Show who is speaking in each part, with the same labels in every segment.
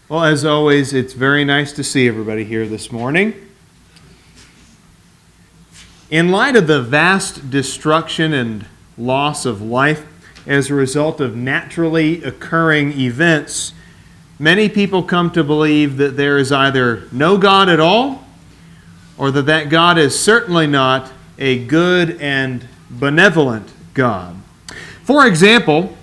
Speaker 1: Well, as always, it's very nice to see everybody here this morning. In light of the vast destruction and loss of life as a result of naturally occurring events, many people come to believe that there is either no God at all, or that God is certainly not a good and benevolent God. For example,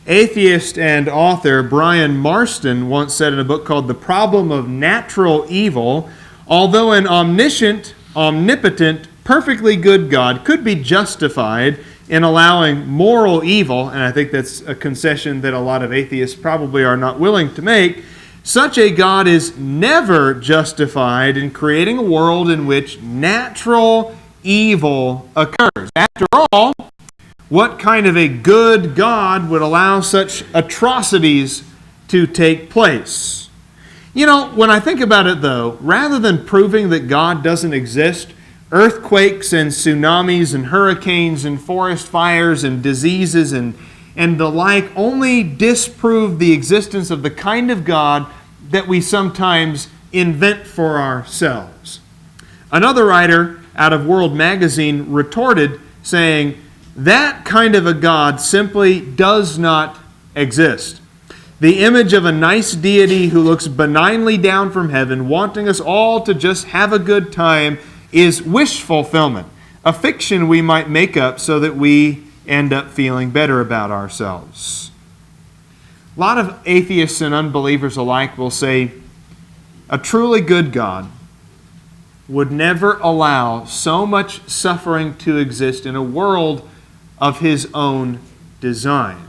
Speaker 1: atheist and author Brian Marston once said in a book called The Problem of Natural Evil, although an omniscient, omnipotent, perfectly good God could be justified in allowing moral evil, and I think that's a concession that a lot of atheists probably are not willing to make, such a God is never justified in creating a world in which natural evil occurs. After all, what kind of a good God would allow such atrocities to take place? You know, when I think about it though, rather than proving that God doesn't exist, earthquakes and tsunamis and hurricanes and forest fires and diseases and the like only disprove the existence of the kind of God that we sometimes invent for ourselves. Another writer out of World Magazine retorted saying, that kind of a God simply does not exist. The image of a nice deity who looks benignly down from heaven, wanting us all to just have a good time, is wish fulfillment, a fiction we might make up so that we end up feeling better about ourselves. A lot of atheists and unbelievers alike will say, a truly good God would never allow so much suffering to exist in a world of His own design.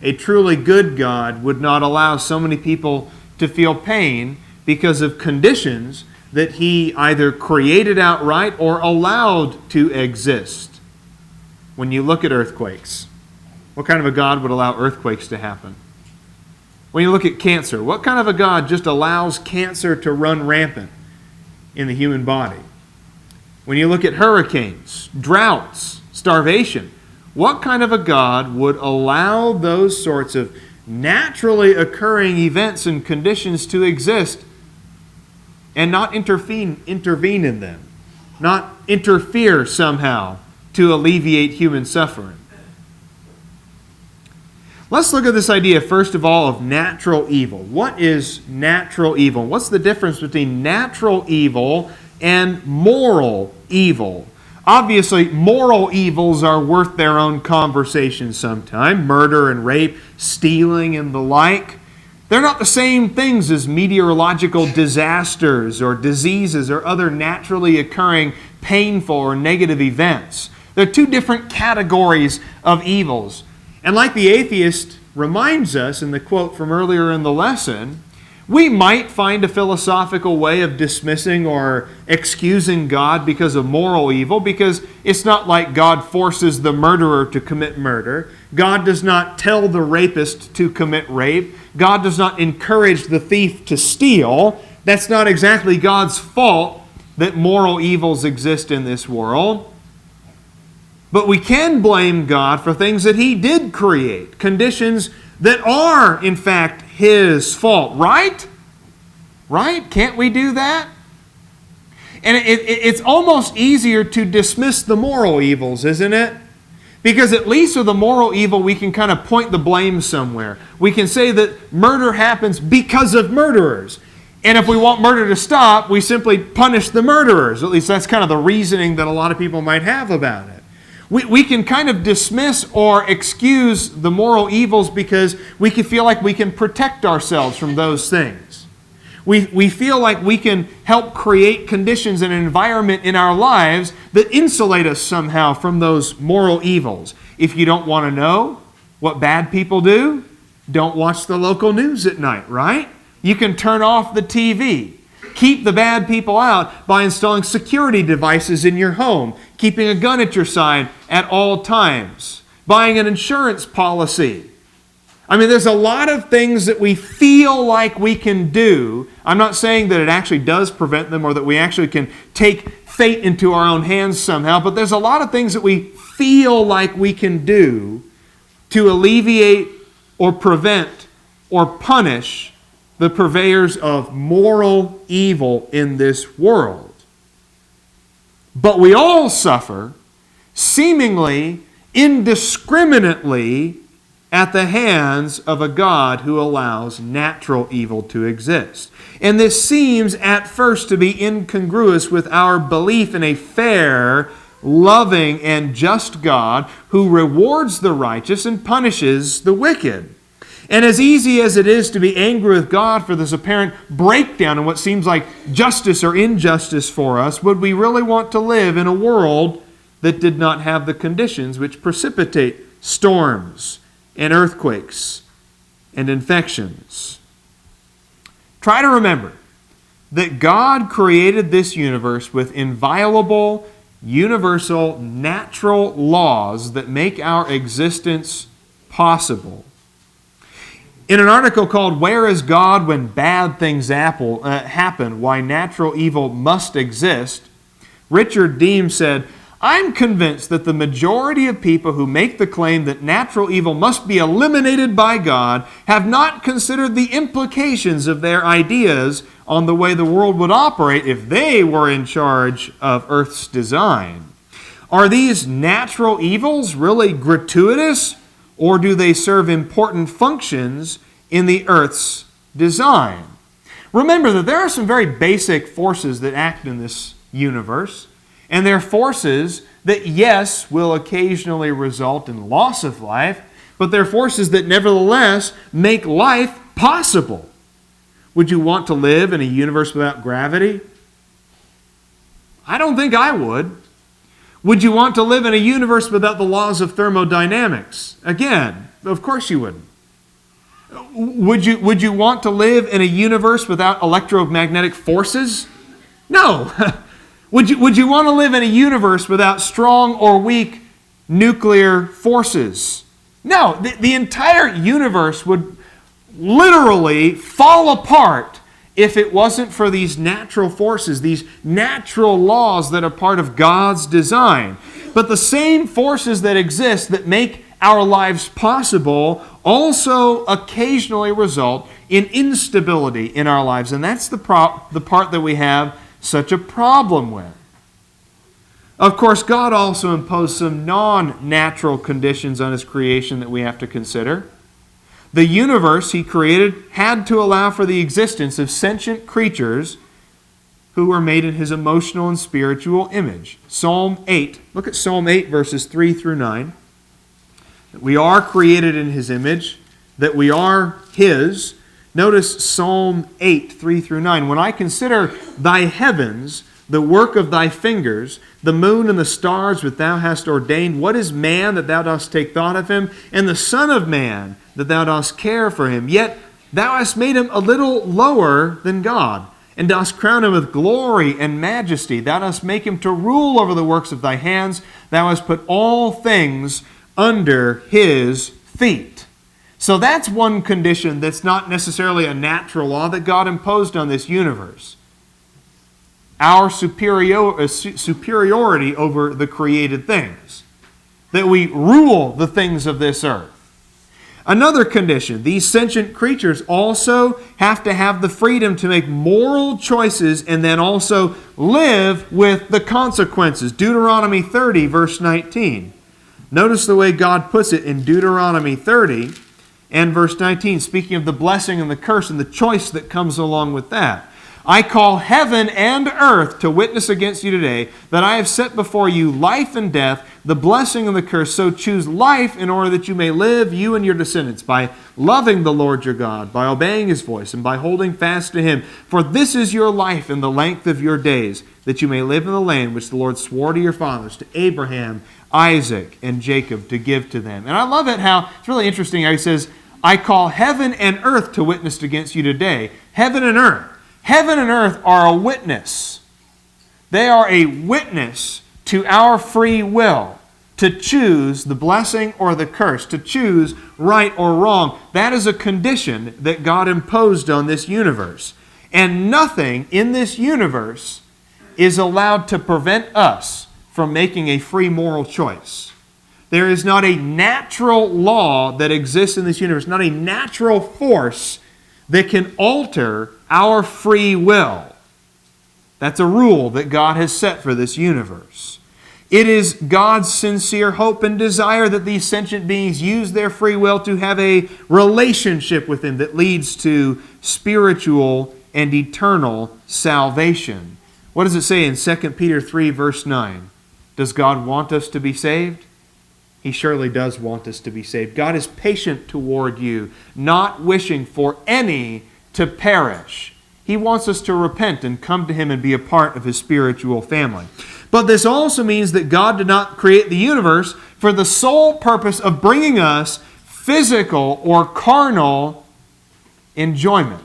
Speaker 1: A truly good God would not allow so many people to feel pain because of conditions that He either created outright or allowed to exist. When you look at earthquakes, what kind of a God would allow earthquakes to happen? When you look at cancer, what kind of a God just allows cancer to run rampant in the human body? When you look at hurricanes, droughts, starvation, what kind of a God would allow those sorts of naturally occurring events and conditions to exist and not intervene in them, not interfere somehow to alleviate human suffering? Let's look at this idea, first of all, of natural evil. What is natural evil? What's the difference between natural evil and moral evil? Obviously, moral evils are worth their own conversation sometime. Murder and rape, stealing and the like. They're not the same things as meteorological disasters or diseases or other naturally occurring painful or negative events. They're two different categories of evils. And like the atheist reminds us in the quote from earlier in the lesson, we might find a philosophical way of dismissing or excusing God because of moral evil, because it's not like God forces the murderer to commit murder. God does not tell the rapist to commit rape. God does not encourage the thief to steal. That's not exactly God's fault that moral evils exist in this world. But we can blame God for things that He did create, conditions that are, in fact, His fault, right? Right? Can't we do that? And it's almost easier to dismiss the moral evils, isn't it? Because at least with the moral evil, we can kind of point the blame somewhere. We can say that murder happens because of murderers. And if we want murder to stop, we simply punish the murderers. At least that's kind of the reasoning that a lot of people might have about it. We can kind of dismiss or excuse the moral evils because we can feel like we can protect ourselves from those things. We feel like we can help create conditions and an environment in our lives that insulate us somehow from those moral evils. If you don't want to know what bad people do, don't watch the local news at night, right? You can turn off the TV. Keep the bad people out by installing security devices in your home, keeping a gun at your side at all times, buying an insurance policy. I mean, there's a lot of things that we feel like we can do. I'm not saying that it actually does prevent them or that we actually can take fate into our own hands somehow, but there's a lot of things that we feel like we can do to alleviate or prevent or punish the purveyors of moral evil in this world. But we all suffer seemingly indiscriminately at the hands of a God who allows natural evil to exist. And this seems at first to be incongruous with our belief in a fair, loving, and just God who rewards the righteous and punishes the wicked. And as easy as it is to be angry with God for this apparent breakdown in what seems like justice or injustice for us, would we really want to live in a world that did not have the conditions which precipitate storms and earthquakes and infections? Try to remember that God created this universe with inviolable, universal, natural laws that make our existence possible. In an article called "Where is God When Bad Things Happen? Why Natural Evil Must Exist?" Richard Deem said, "I'm convinced that the majority of people who make the claim that natural evil must be eliminated by God have not considered the implications of their ideas on the way the world would operate if they were in charge of Earth's design. Are these natural evils really gratuitous, or do they serve important functions in the Earth's design?" Remember that there are some very basic forces that act in this universe. And they're forces that, yes, will occasionally result in loss of life, but they're forces that nevertheless make life possible. Would you want to live in a universe without gravity? I don't think I would. Would you want to live in a universe without the laws of thermodynamics? Again, of course you wouldn't. Would you want to live in a universe without electromagnetic forces? No. Would you want to live in a universe without strong or weak nuclear forces? No. The entire universe would literally fall apart if it wasn't for these natural forces, these natural laws that are part of God's design. But the same forces that exist that make our lives possible also occasionally result in instability in our lives. And that's the part that we have such a problem with. Of course, God also imposed some non-natural conditions on His creation that we have to consider. The universe He created had to allow for the existence of sentient creatures who were made in His emotional and spiritual image. Psalm 8, look at Psalm 8, verses 3 through 9. That we are created in His image, that we are His. Notice Psalm 8, 3 through 9. When I consider thy heavens, the work of thy fingers, the moon and the stars which thou hast ordained, what is man that thou dost take thought of him, and the son of man that thou dost care for him? Yet thou hast made him a little lower than God, and dost crown him with glory and majesty. Thou dost make him to rule over the works of thy hands. Thou hast put all things under his feet. So that's one condition that's not necessarily a natural law that God imposed on this universe. Our superiority over the created things. That we rule the things of this earth. Another condition, these sentient creatures also have to have the freedom to make moral choices and then also live with the consequences. Deuteronomy 30, verse 19. Notice the way God puts it in Deuteronomy 30 and verse 19, speaking of the blessing and the curse and the choice that comes along with that. I call heaven and earth to witness against you today that I have set before you life and death, the blessing and the curse. So choose life in order that you may live, you and your descendants, by loving the Lord your God, by obeying His voice, and by holding fast to Him. For this is your life in the length of your days, that you may live in the land which the Lord swore to your fathers, to Abraham, Isaac, and Jacob, to give to them. And I love it how, it's really interesting how He says, I call heaven and earth to witness against you today. Heaven and earth. Heaven and earth are a witness. They are a witness to our free will to choose the blessing or the curse, to choose right or wrong. That is a condition that God imposed on this universe. And nothing in this universe is allowed to prevent us from making a free moral choice. There is not a natural law that exists in this universe, not a natural force that can alter our free will. That's a rule that God has set for this universe. It is God's sincere hope and desire that these sentient beings use their free will to have a relationship with Him that leads to spiritual and eternal salvation. What does it say in 2 Peter 3, verse 9? Does God want us to be saved? He surely does want us to be saved. God is patient toward you, not wishing for any to perish. He wants us to repent and come to Him and be a part of His spiritual family. But this also means that God did not create the universe for the sole purpose of bringing us physical or carnal enjoyment.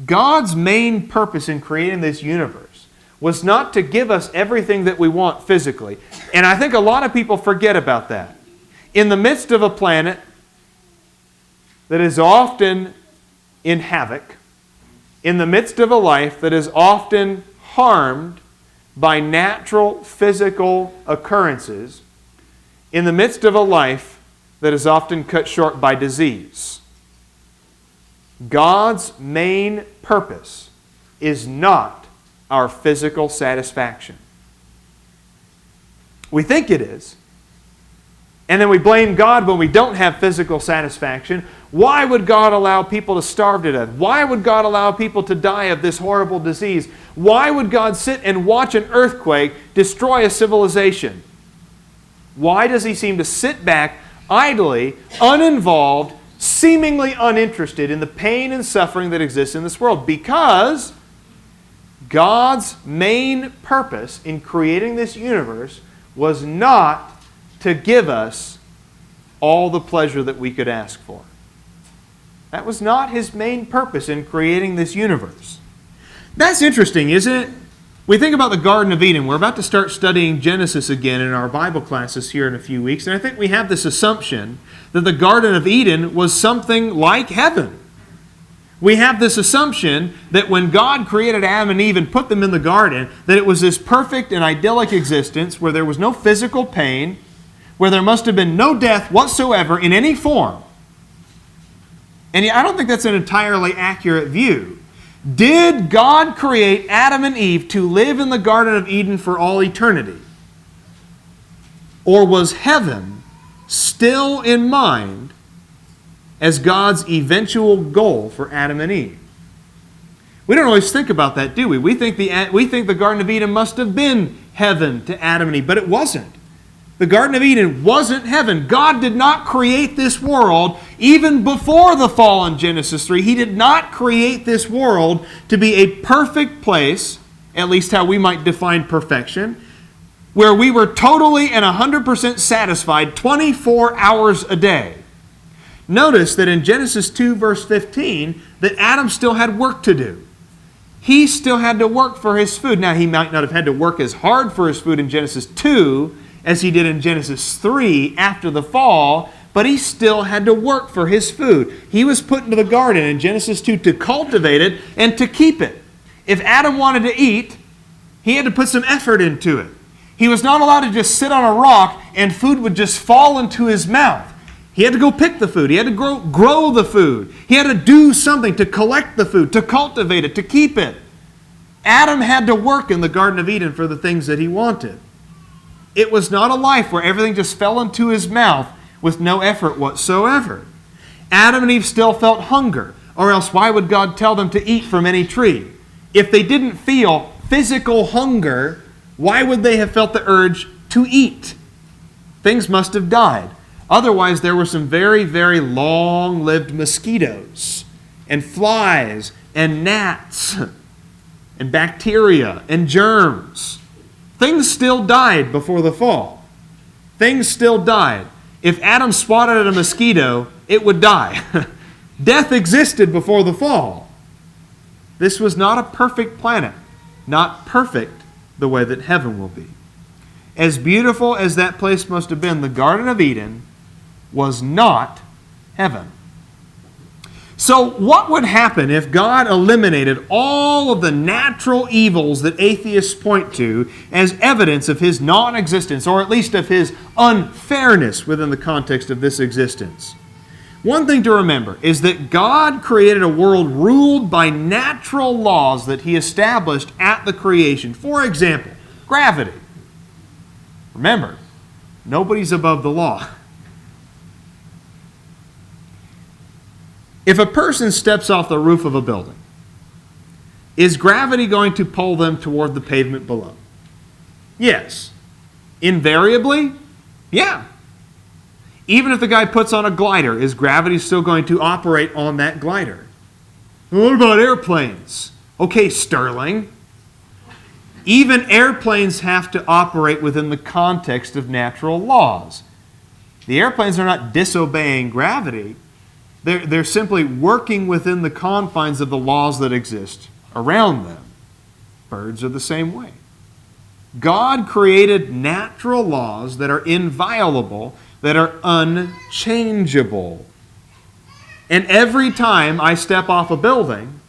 Speaker 1: God's main purpose in creating this universe was not to give us everything that we want physically. And I think a lot of people forget about that. In the midst of a planet that is often in havoc, in the midst of a life that is often harmed by natural physical occurrences, in the midst of a life that is often cut short by disease, God's main purpose is not our physical satisfaction. We think it is. And then we blame God when we don't have physical satisfaction. Why would God allow people to starve to death? Why would God allow people to die of this horrible disease? Why would God sit and watch an earthquake destroy a civilization? Why does He seem to sit back idly, uninvolved, seemingly uninterested in the pain and suffering that exists in this world? Because God's main purpose in creating this universe was not to give us all the pleasure that we could ask for. That was not His main purpose in creating this universe. That's interesting, isn't it? We think about the Garden of Eden. We're about to start studying Genesis again in our Bible classes here in a few weeks, and I think we have this assumption that the Garden of Eden was something like heaven. We have this assumption that when God created Adam and Eve and put them in the garden, that it was this perfect and idyllic existence where there was no physical pain, where there must have been no death whatsoever in any form. And I don't think that's an entirely accurate view. Did God create Adam and Eve to live in the Garden of Eden for all eternity? Or was heaven still in mind as God's eventual goal for Adam and Eve? We don't always think about that, do we? We think the Garden of Eden must have been heaven to Adam and Eve, but it wasn't. The Garden of Eden wasn't heaven. God did not create this world even before the fall in Genesis 3. He did not create this world to be a perfect place, at least how we might define perfection, where we were totally and 100% satisfied 24 hours a day. Notice that in Genesis 2, verse 15, that Adam still had work to do. He still had to work for his food. Now, he might not have had to work as hard for his food in Genesis 2 as he did in Genesis 3 after the fall, but he still had to work for his food. He was put into the garden in Genesis 2 to cultivate it and to keep it. If Adam wanted to eat, he had to put some effort into it. He was not allowed to just sit on a rock and food would just fall into his mouth. He had to go pick the food. He had to grow the food. He had to do something to collect the food, to cultivate it, to keep it. Adam had to work in the Garden of Eden for the things that he wanted. It was not a life where everything just fell into his mouth with no effort whatsoever. Adam and Eve still felt hunger, or else why would God tell them to eat from any tree? If they didn't feel physical hunger, why would they have felt the urge to eat? Things must have died. Otherwise, there were some very, very long-lived mosquitoes and flies and gnats and bacteria and germs. Things still died before the fall. Things still died. If Adam swatted at a mosquito, it would die. Death existed before the fall. This was not a perfect planet, not perfect the way that heaven will be. As beautiful as that place must have been, the Garden of Eden was not heaven. So what would happen if God eliminated all of the natural evils that atheists point to as evidence of His non-existence, or at least of His unfairness within the context of this existence? One thing to remember is that God created a world ruled by natural laws that He established at the creation. For example, gravity. Remember, nobody's above the law. If a person steps off the roof of a building, is gravity going to pull them toward the pavement below? Yes. Invariably? Yeah. Even if the guy puts on a glider, is gravity still going to operate on that glider? What about airplanes? Okay, Sterling. Even airplanes have to operate within the context of natural laws. The airplanes are not disobeying gravity. They're simply working within the confines of the laws that exist around them. Birds are the same way. God created natural laws that are inviolable, that are unchangeable. And every time I step off a building,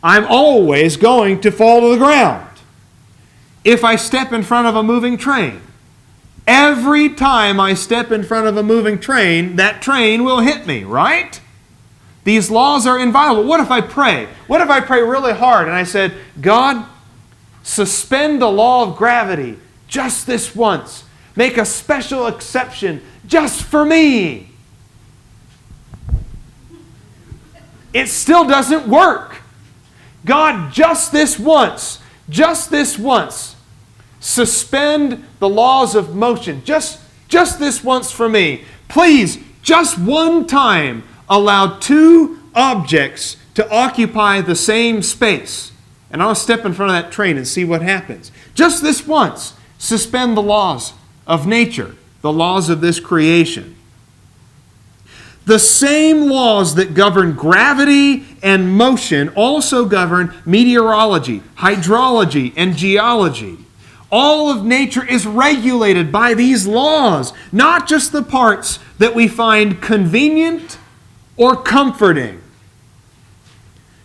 Speaker 1: I'm always going to fall to the ground. If I step in front of a moving train, every time I step in front of a moving train, that train will hit me, right? These laws are inviolable. What if I pray? What if I pray really hard and I said, God, suspend the law of gravity just this once. Make a special exception just for me. It still doesn't work. God, just this once, suspend the laws of motion. Just this once for me. Please, just one time, allow two objects to occupy the same space. And I'll step in front of that train and see what happens. Just this once, suspend the laws of nature, the laws of this creation. The same laws that govern gravity and motion also govern meteorology, hydrology, and geology. All of nature is regulated by these laws, not just the parts that we find convenient or comforting.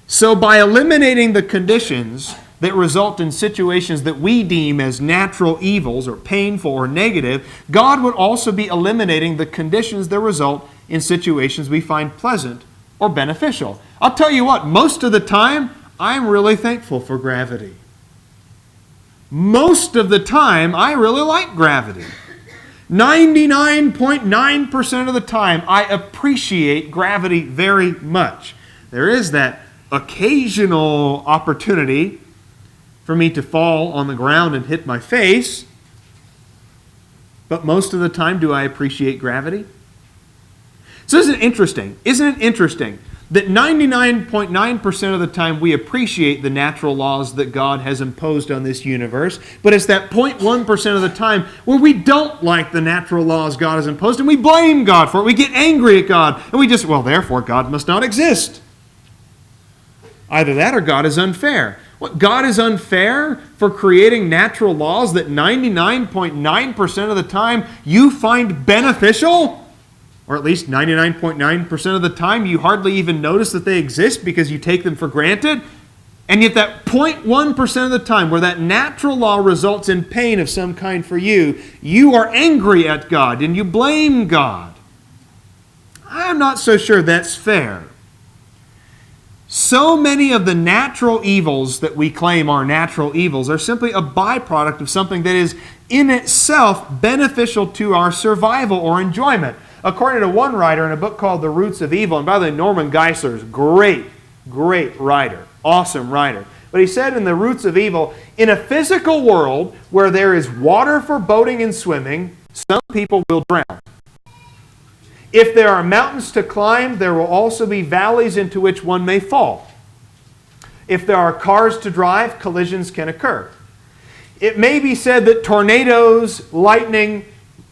Speaker 1: So by eliminating the conditions that result in situations that we deem as natural evils or painful or negative, God would also be eliminating the conditions that result in situations we find pleasant or beneficial. I'll tell you what, most of the time, I'm really thankful for gravity. Most of the time, I really like gravity. 99.9% of the time, I appreciate gravity very much. There is that occasional opportunity for me to fall on the ground and hit my face. But most of the time, do I appreciate gravity? So isn't it interesting? Isn't it interesting that 99.9% of the time we appreciate the natural laws that God has imposed on this universe, but it's that 0.1% of the time where we don't like the natural laws God has imposed and we blame God for it. We get angry at God and we just, well, therefore God must not exist. Either that or God is unfair. What, God is unfair for creating natural laws that 99.9% of the time you find beneficial? Or at least 99.9% of the time you hardly even notice that they exist because you take them for granted? And yet that 0.1% of the time where that natural law results in pain of some kind for you, you are angry at God and you blame God. I'm not so sure that's fair. So many of the natural evils that we claim are natural evils are simply a byproduct of something that is in itself beneficial to our survival or enjoyment. According to one writer in a book called The Roots of Evil, and by the way, Norman Geisler is a great writer, awesome writer. But he said in The Roots of Evil, in a physical world where there is water for boating and swimming, some people will drown. If there are mountains to climb, there will also be valleys into which one may fall. If there are cars to drive, collisions can occur. It may be said that tornadoes, lightning,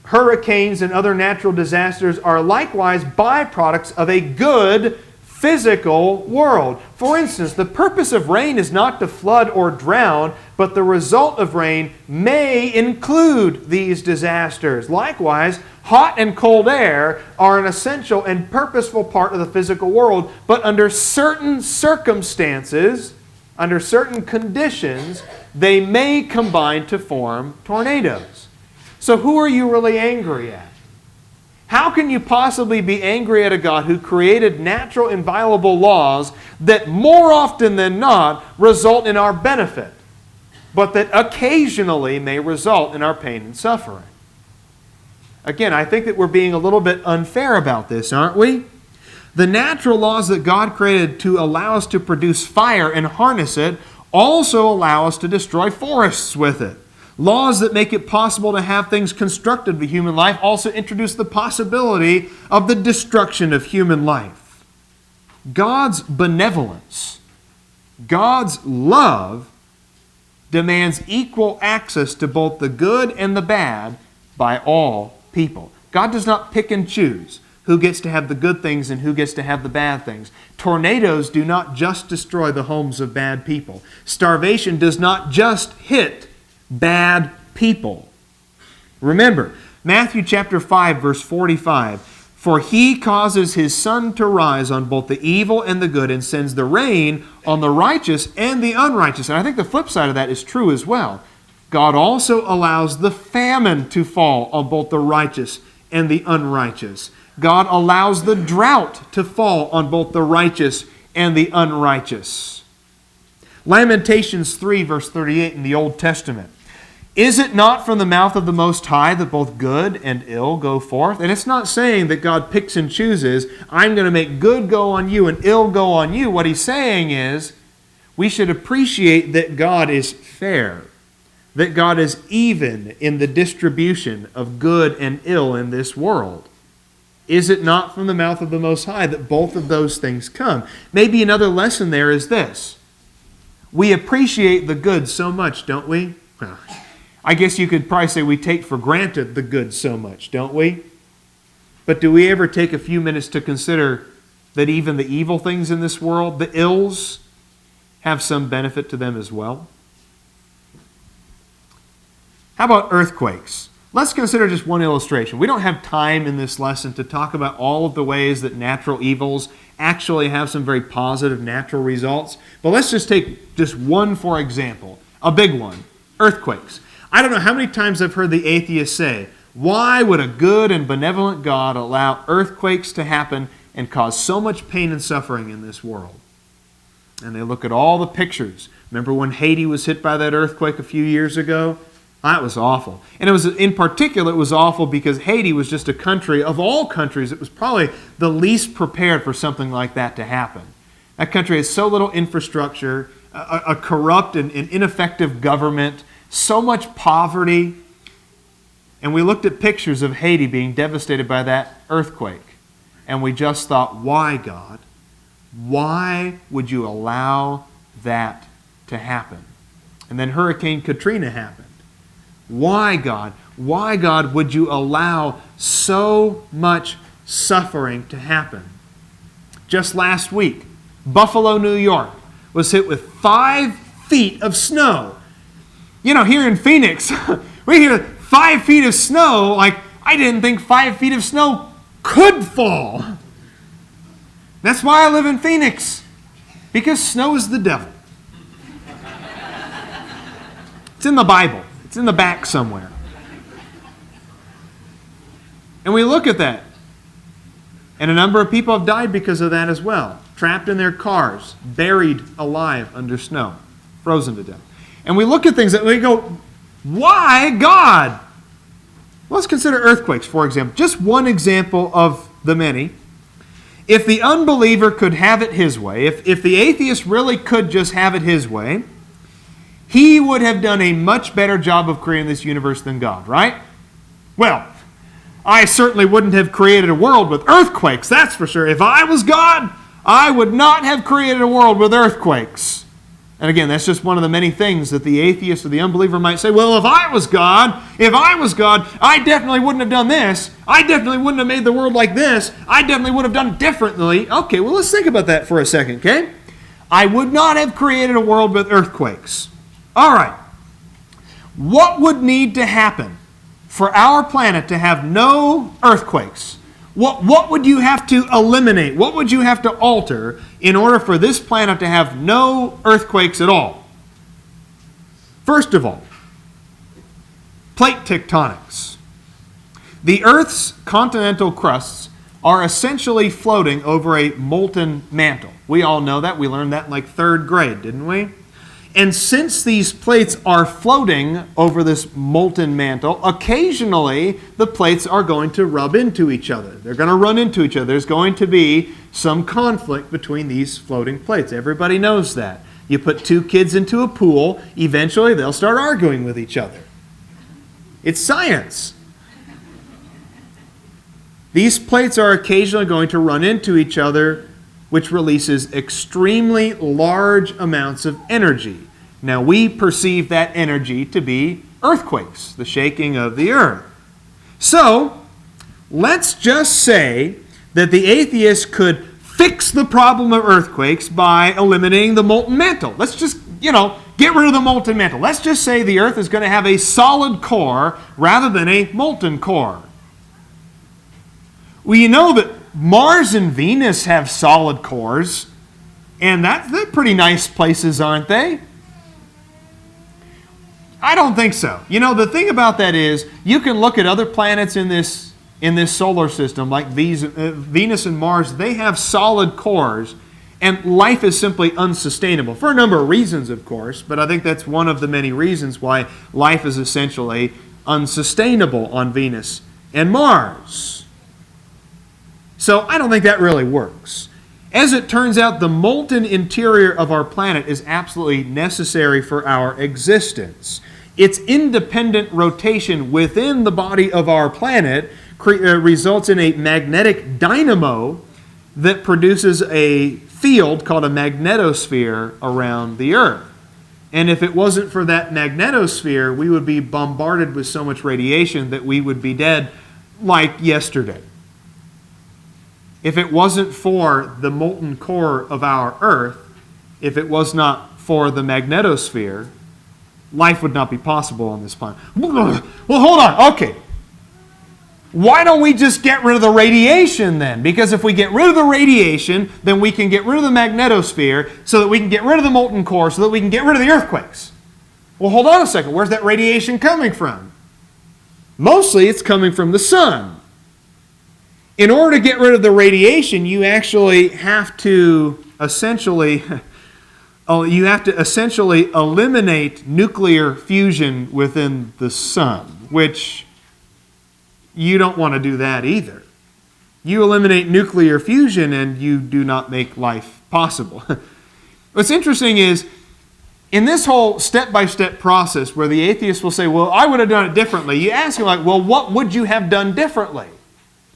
Speaker 1: hurricanes, and other natural disasters are likewise byproducts of a good physical world. For instance, the purpose of rain is not to flood or drown, but the result of rain may include these disasters. Likewise, hot and cold air are an essential and purposeful part of the physical world, but under certain circumstances, under certain conditions, they may combine to form tornadoes. So who are you really angry at? How can you possibly be angry at a God who created natural, inviolable laws that more often than not result in our benefit, but that occasionally may result in our pain and suffering? Again, I think that we're being a little bit unfair about this, aren't we? The natural laws that God created to allow us to produce fire and harness it also allow us to destroy forests with it. Laws that make it possible to have things constructed of human life also introduce the possibility of the destruction of human life. God's benevolence, God's love, demands equal access to both the good and the bad by all people. God does not pick and choose who gets to have the good things and who gets to have the bad things. Tornadoes do not just destroy the homes of bad people. Starvation does not just hit bad people. Remember, Matthew chapter 5, verse 45, "For he causes his sun to rise on both the evil and the good, and sends the rain on the righteous and the unrighteous." And I think the flip side of that is true as well. God also allows the famine to fall on both the righteous and the unrighteous. God allows the drought to fall on both the righteous and the unrighteous. Lamentations 3, verse 38 in the Old Testament. "Is it not from the mouth of the Most High that both good and ill go forth?" And it's not saying that God picks and chooses, I'm going to make good go on you and ill go on you. What he's saying is, we should appreciate that God is fair, that God is even in the distribution of good and ill in this world. Is it not from the mouth of the Most High that both of those things come? Maybe another lesson there is this. We appreciate the good so much, don't we? I guess you could probably say we take for granted the good so much, don't we? But do we ever take a few minutes to consider that even the evil things in this world, the ills, have some benefit to them as well? How about earthquakes? Let's consider just one illustration. We don't have time in this lesson to talk about all of the ways that natural evils actually have some very positive natural results. But let's just take just one for example, a big one, earthquakes. I don't know how many times I've heard the atheists say, why would a good and benevolent God allow earthquakes to happen and cause so much pain and suffering in this world? And they look at all the pictures. Remember when Haiti was hit by that earthquake a few years ago? That was awful. And it was, in particular, it was awful because Haiti was just a country, of all countries, it was probably the least prepared for something like that to happen. That country has so little infrastructure, a corrupt and ineffective government, so much poverty. And we looked at pictures of Haiti being devastated by that earthquake. And we just thought, why, God? Why would you allow that to happen? And then Hurricane Katrina happened. Why, God? Why, God, would you allow so much suffering to happen? Just last week, Buffalo, New York, was hit with 5 feet of snow. You know, here in Phoenix, we hear 5 feet of snow, like, I didn't think 5 feet of snow could fall. That's why I live in Phoenix, because snow is the devil. It's in the Bible. It's in the back somewhere. And we look at that. And a number of people have died because of that as well. Trapped in their cars, buried alive under snow, frozen to death. And we look at things that we go, why, God? Let's consider earthquakes, for example. Just one example of the many. If the unbeliever could have it his way, if the atheist really could just have it his way, he would have done a much better job of creating this universe than God, right? Well, I certainly wouldn't have created a world with earthquakes, that's for sure. If I was God, I would not have created a world with earthquakes. And again, that's just one of the many things that the atheist or the unbeliever might say, well, if I was God, I definitely wouldn't have done this. I definitely wouldn't have made the world like this. I definitely would have done it differently. Okay, well, let's think about that for a second, okay? I would not have created a world with earthquakes. All right. What would need to happen for our planet to have no earthquakes? What would you have to eliminate? What would you have to alter in order for this planet to have no earthquakes at all? First of all, plate tectonics. The Earth's continental crusts are essentially floating over a molten mantle. We all know that. We learned that in like 3rd grade, didn't we? And since these plates are floating over this molten mantle, occasionally the plates are going to rub into each other. They're going to run into each other. There's going to be some conflict between these floating plates. Everybody knows that. You put 2 kids into a pool, eventually they'll start arguing with each other. It's science. These plates are occasionally going to run into each other, which releases extremely large amounts of energy. Now, we perceive that energy to be earthquakes, the shaking of the earth. So, let's just say that the atheist could fix the problem of earthquakes by eliminating the molten mantle. Let's just, get rid of the molten mantle. Let's just say the earth is going to have a solid core rather than a molten core. Well, you know that Mars and Venus have solid cores, and they're pretty nice places, aren't they? I don't think so. The thing about that is, you can look at other planets in this solar system, like Venus and Mars. They have solid cores, and life is simply unsustainable, for a number of reasons, of course, but I think that's one of the many reasons why life is essentially unsustainable on Venus and Mars. So I don't think that really works. As it turns out, the molten interior of our planet is absolutely necessary for our existence. Its independent rotation within the body of our planet results in a magnetic dynamo that produces a field called a magnetosphere around the Earth. And if it wasn't for that magnetosphere, we would be bombarded with so much radiation that we would be dead like yesterday. If it wasn't for the molten core of our Earth, if it was not for the magnetosphere, life would not be possible on this planet. Well, hold on. Okay. Why don't we just get rid of the radiation then? Because if we get rid of the radiation, then we can get rid of the magnetosphere so that we can get rid of the molten core so that we can get rid of the earthquakes. Well, hold on a second. Where's that radiation coming from? Mostly it's coming from the sun. In order to get rid of the radiation, you actually have to essentially eliminate nuclear fusion within the sun, which you don't want to do that either. You eliminate nuclear fusion and you do not make life possible. What's interesting is, in this whole step-by-step process where the atheist will say, well, I would have done it differently, you ask him, like, well, what would you have done differently?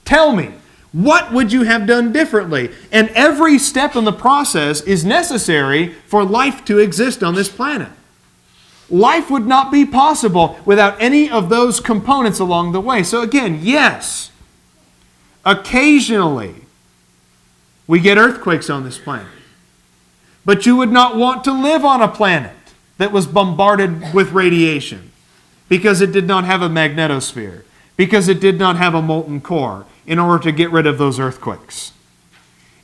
Speaker 1: Tell me, what would you have done differently? And every step in the process is necessary for life to exist on this planet. Life would not be possible without any of those components along the way. So again, yes, occasionally we get earthquakes on this planet. But you would not want to live on a planet that was bombarded with radiation because it did not have a magnetosphere, because it did not have a molten core, in order to get rid of those earthquakes.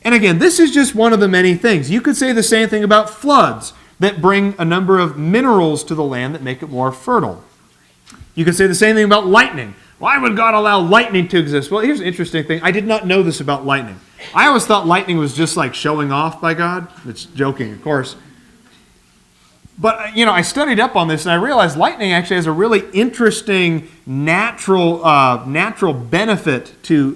Speaker 1: And again, this is just one of the many things. You could say the same thing about floods that bring a number of minerals to the land that make it more fertile. You could say the same thing about lightning. Why would God allow lightning to exist? Well, here's an interesting thing. I did not know this about lightning. I always thought lightning was just like showing off by God. It's joking, of course. But, I studied up on this and I realized lightning actually has a really interesting natural benefit to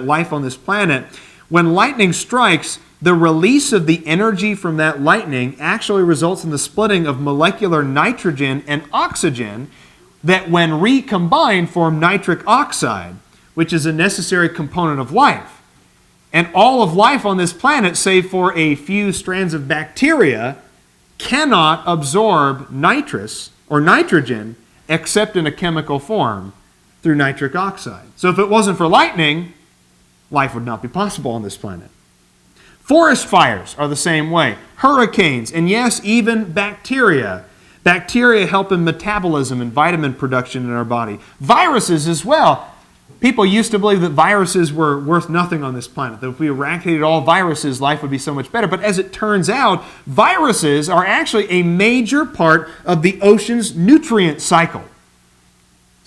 Speaker 1: life on this planet. When lightning strikes, the release of the energy from that lightning actually results in the splitting of molecular nitrogen and oxygen that, when recombined, form nitric oxide, which is a necessary component of life. And all of life on this planet, save for a few strands of bacteria, cannot absorb nitrous or nitrogen except in a chemical form through nitric oxide. So if it wasn't for lightning, life would not be possible on this planet. Forest fires are the same way. Hurricanes, and yes, even bacteria. Bacteria help in metabolism and vitamin production in our body. Viruses as well. People used to believe that viruses were worth nothing on this planet, that if we eradicated all viruses, life would be so much better. But as it turns out, viruses are actually a major part of the ocean's nutrient cycle.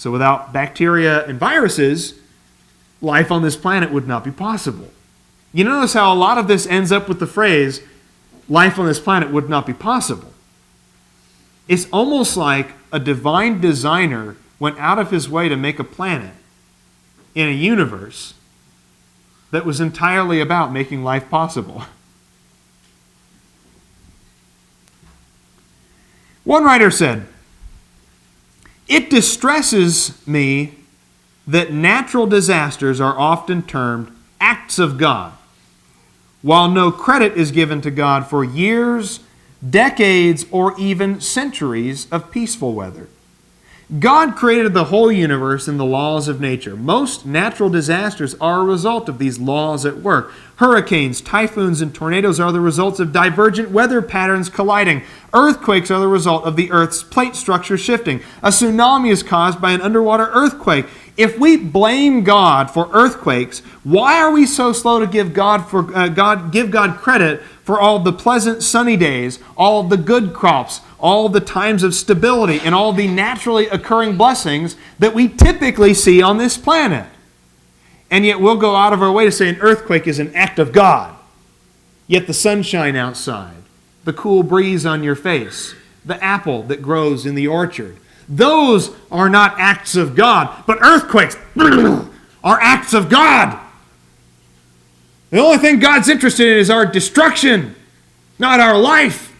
Speaker 1: So without bacteria and viruses, life on this planet would not be possible. You notice how a lot of this ends up with the phrase, life on this planet would not be possible. It's almost like a divine designer went out of his way to make a planet in a universe that was entirely about making life possible. One writer said, "It distresses me that natural disasters are often termed acts of God, while no credit is given to God for years, decades, or even centuries of peaceful weather. God created the whole universe in the laws of nature. Most natural disasters are a result of these laws at work. Hurricanes, typhoons, and tornadoes are the results of divergent weather patterns colliding. Earthquakes are the result of the Earth's plate structure shifting. A tsunami is caused by an underwater earthquake. If we blame God for earthquakes, why are we so slow to give God credit for all the pleasant sunny days, all the good crops, all the times of stability, and all the naturally occurring blessings that we typically see on this planet? And yet we'll go out of our way to say an earthquake is an act of God. Yet the sunshine outside, the cool breeze on your face, the apple that grows in the orchard, those are not acts of God, but earthquakes are acts of God. The only thing God's interested in is our destruction, not our life.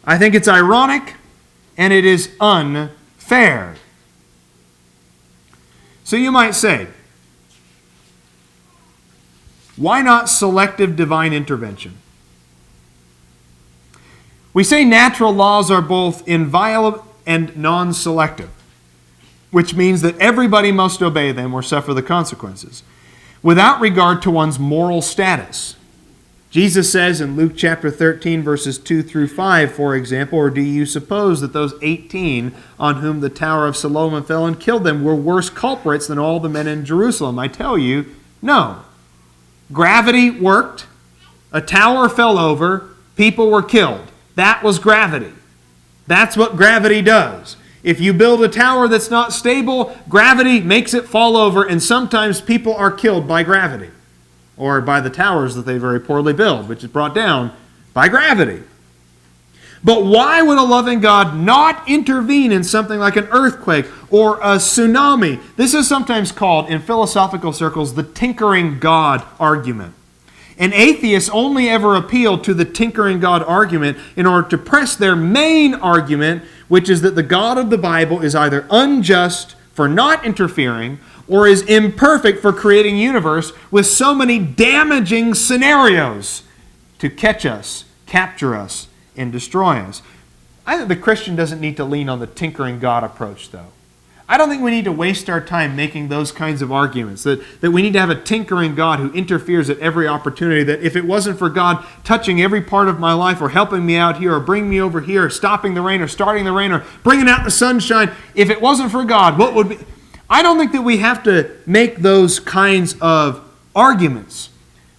Speaker 1: I think it's ironic and it is unfair. So you might say, why not selective divine intervention? We say natural laws are both inviolable and non-selective, which means that everybody must obey them or suffer the consequences, without regard to one's moral status. Jesus says in Luke chapter 13, verses 2 through 5, for example, or do you suppose that those 18 on whom the Tower of Siloam fell and killed them were worse culprits than all the men in Jerusalem? I tell you, no. Gravity worked, a tower fell over, people were killed. That was gravity. That's what gravity does. If you build a tower that's not stable, gravity makes it fall over, and sometimes people are killed by gravity, or by the towers that they very poorly build, which is brought down by gravity. But why would a loving God not intervene in something like an earthquake or a tsunami? This is sometimes called, in philosophical circles, the tinkering God argument. And atheists only ever appeal to the tinkering God argument in order to press their main argument, which is that the God of the Bible is either unjust for not interfering or is imperfect for creating a universe with so many damaging scenarios to catch us, capture us, and destroy us. I think the Christian doesn't need to lean on the tinkering God approach, though. I don't think we need to waste our time making those kinds of arguments, that we need to have a tinkering God who interferes at every opportunity, that if it wasn't for God touching every part of my life or helping me out here or bringing me over here or stopping the rain or starting the rain or bringing out the sunshine, if it wasn't for God, what would be... I don't think that we have to make those kinds of arguments,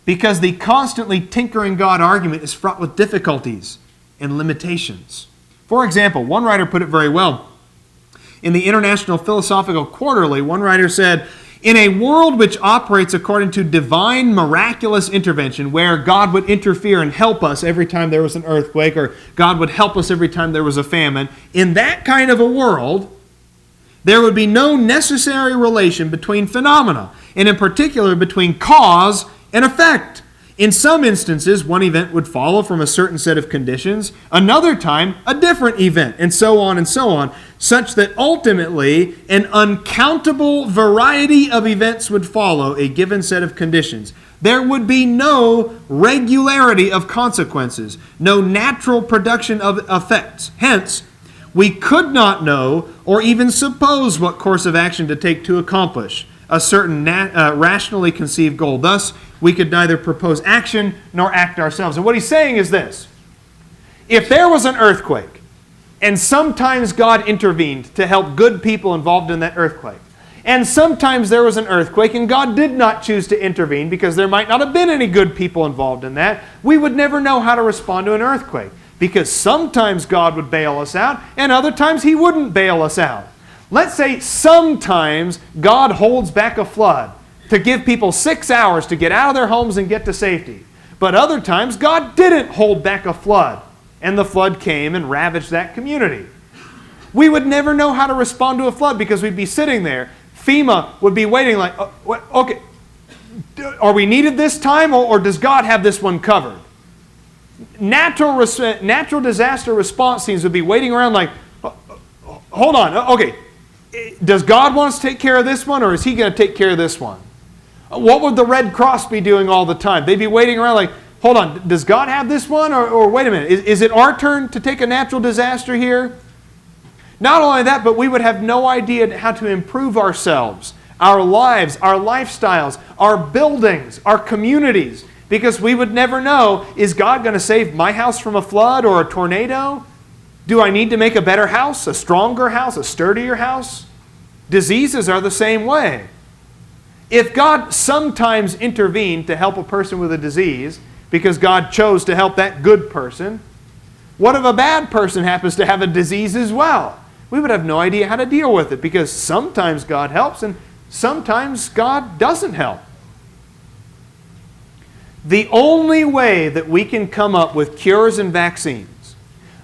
Speaker 1: because the constantly tinkering God argument is fraught with difficulties and limitations. For example, one writer put it very well. In the International Philosophical Quarterly, one writer said, in a world which operates according to divine miraculous intervention, where God would interfere and help us every time there was an earthquake, or God would help us every time there was a famine, in that kind of a world, there would be no necessary relation between phenomena, and in particular between cause and effect. In some instances, one event would follow from a certain set of conditions, another time a different event, and so on, such that ultimately an uncountable variety of events would follow a given set of conditions. There would be no regularity of consequences, no natural production of effects. Hence, we could not know or even suppose what course of action to take to accomplish a certain rationally conceived goal. Thus, we could neither propose action nor act ourselves. And what he's saying is this. If there was an earthquake, and sometimes God intervened to help good people involved in that earthquake, and sometimes there was an earthquake and God did not choose to intervene because there might not have been any good people involved in that, we would never know how to respond to an earthquake, because sometimes God would bail us out and other times He wouldn't bail us out. Let's say sometimes God holds back a flood to give people 6 hours to get out of their homes and get to safety. But other times, God didn't hold back a flood, and the flood came and ravaged that community. We would never know how to respond to a flood because we'd be sitting there. FEMA would be waiting like, okay, are we needed this time, or does God have this one covered? Natural disaster response teams would be waiting around like, hold on, okay, does God want us to take care of this one, or is He going to take care of this one? What would the Red Cross be doing all the time? They'd be waiting around like, hold on, does God have this one, or wait a minute, is it our turn to take a natural disaster here? Not only that, but we would have no idea how to improve ourselves, our lives, our lifestyles, our buildings, our communities, because we would never know, is God going to save my house from a flood or a tornado? Do I need to make a better house, a stronger house, a sturdier house? Diseases are the same way. If God sometimes intervened to help a person with a disease because God chose to help that good person, what if a bad person happens to have a disease as well? We would have no idea how to deal with it because sometimes God helps and sometimes God doesn't help. The only way that we can come up with cures and vaccines,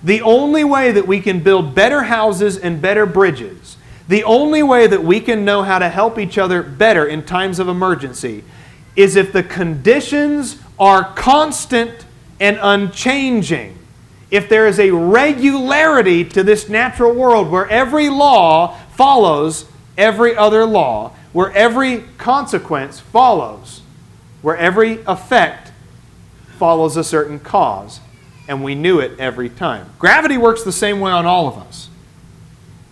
Speaker 1: the only way that we can build better houses and better bridges, the only way that we can know how to help each other better in times of emergency is if the conditions are constant and unchanging. If there is a regularity to this natural world where every law follows every other law, where every consequence follows, where every effect follows a certain cause, and we knew it every time. Gravity works the same way on all of us.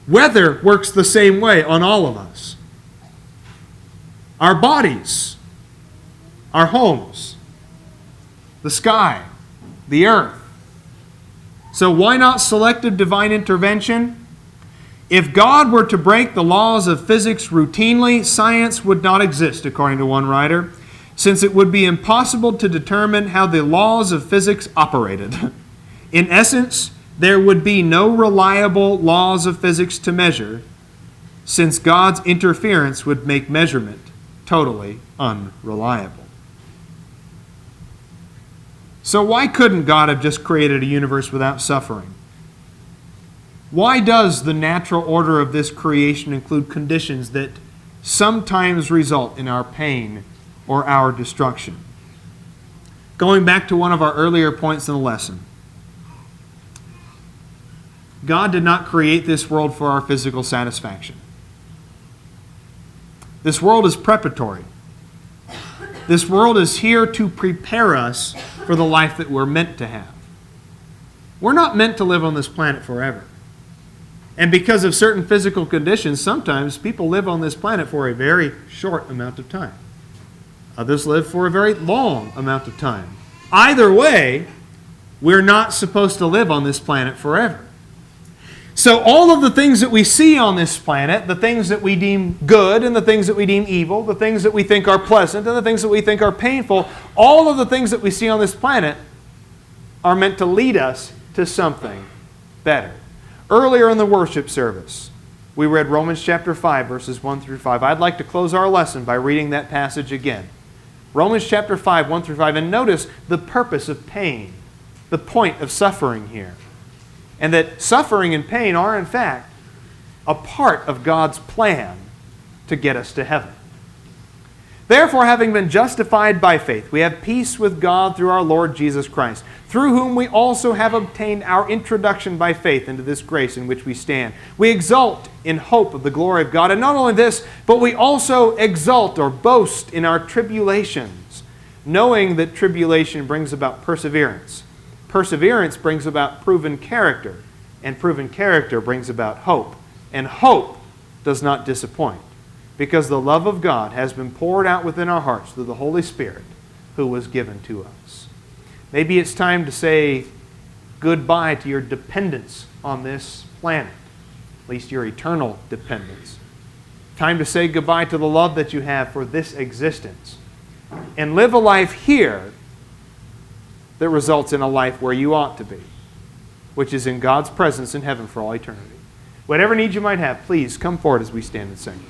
Speaker 1: Weather works the same way on all of us. Our bodies, our homes, the sky, the earth. So why not selective divine intervention? If God were to break the laws of physics routinely, science would not exist, according to one writer, since it would be impossible to determine how the laws of physics operated. In essence, there would be no reliable laws of physics to measure, since God's interference would make measurement totally unreliable. So why couldn't God have just created a universe without suffering? Why does the natural order of this creation include conditions that sometimes result in our pain or our destruction? Going back to one of our earlier points in the lesson, God did not create this world for our physical satisfaction. This world is preparatory. This world is here to prepare us for the life that we're meant to have. We're not meant to live on this planet forever. And because of certain physical conditions, sometimes people live on this planet for a very short amount of time. Others live for a very long amount of time. Either way, we're not supposed to live on this planet forever. So all of the things that we see on this planet, the things that we deem good and the things that we deem evil, the things that we think are pleasant and the things that we think are painful, all of the things that we see on this planet are meant to lead us to something better. Earlier in the worship service, we read Romans chapter 5, verses 1 through 5. I'd like to close our lesson by reading that passage again. Romans chapter 5, 1 through 5. And notice the purpose of pain, the point of suffering here. And that suffering and pain are, in fact, a part of God's plan to get us to heaven. Therefore, having been justified by faith, we have peace with God through our Lord Jesus Christ, through whom we also have obtained our introduction by faith into this grace in which we stand. We exult in hope of the glory of God. And not only this, but we also exult or boast in our tribulations, knowing that tribulation brings about perseverance. Perseverance brings about proven character, and proven character brings about hope. And hope does not disappoint, because the love of God has been poured out within our hearts through the Holy Spirit who was given to us. Maybe it's time to say goodbye to your dependence on this planet, at least your eternal dependence. Time to say goodbye to the love that you have for this existence, and live a life here that results in a life where you ought to be, which is in God's presence in heaven for all eternity. Whatever needs you might have, please come forward as we stand and sing.